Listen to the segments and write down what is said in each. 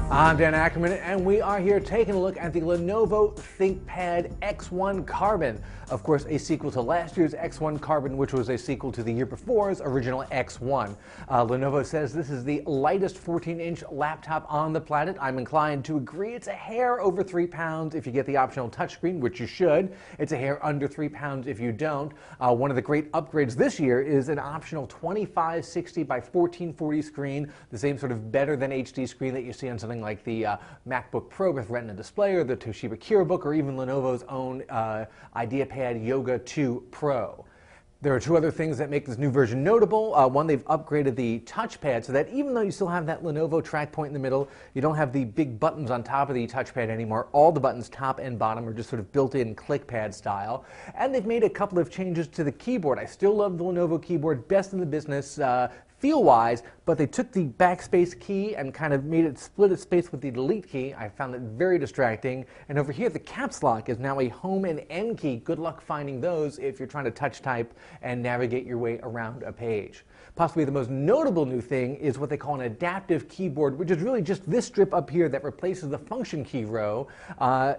I'm Dan Ackerman, and we are here taking a look at the Lenovo ThinkPad X1 Carbon. Of course, a sequel to last year's X1 Carbon, which was a sequel to the year before's original X1. Lenovo says this is the lightest 14-inch laptop on the planet. I'm inclined to agree. It's a hair over 3 pounds if you get the optional touchscreen, which you should. It's a hair under 3 pounds if you don't. One of the great upgrades this year is an optional 2560 by 1440 screen, the same sort of better than HD screen that you see on something like the MacBook Pro with Retina display, or the Toshiba Curabook, or even Lenovo's own IdeaPad Yoga 2 Pro. There are two other things that make this new version notable. One, they've upgraded the touchpad so that even though you still have that Lenovo track point in the middle, you don't have the big buttons on top of the touchpad anymore. All the buttons, top and bottom, are just sort of built-in clickpad style. And they've made a couple of changes to the keyboard. I still love the Lenovo keyboard, best in the business, feel-wise, but they took the backspace key and kind of made it split its space with the delete key. I found it very distracting. And over here, the caps lock is now a home and end key. Good luck finding those if you're trying to touch type and navigate your way around a page. Possibly the most notable new thing is what they call an adaptive keyboard, which is really just this strip up here that replaces the function key row.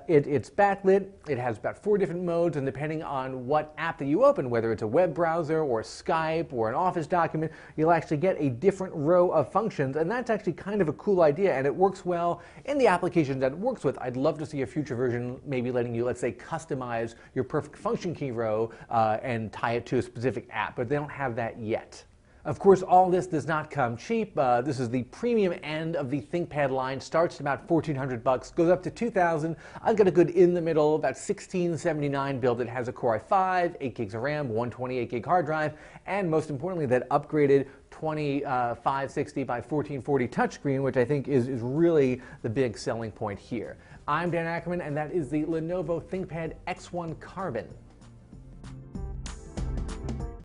It's backlit, it has about 4 different modes, and depending on what app that you open, whether it's a web browser or Skype or an Office document, you'll actually get a different row of functions, and that's actually kind of a cool idea, and it works well in the applications that it works with. I'd love to see a future version maybe letting you, let's say, customize your perfect function key row and tie it to a specific app, but they don't have that yet. Of course, all this does not come cheap. This is the premium end of the ThinkPad line. Starts at about $1,400, goes up to $2,000. I've got a good in the middle, about $1,679 build that has a Core i5, 8 gigs of RAM, 128 gig hard drive, and most importantly, that upgraded 2560 by 1440 touchscreen, which I think is really the big selling point here. I'm Dan Ackerman, and that is the Lenovo ThinkPad X1 Carbon.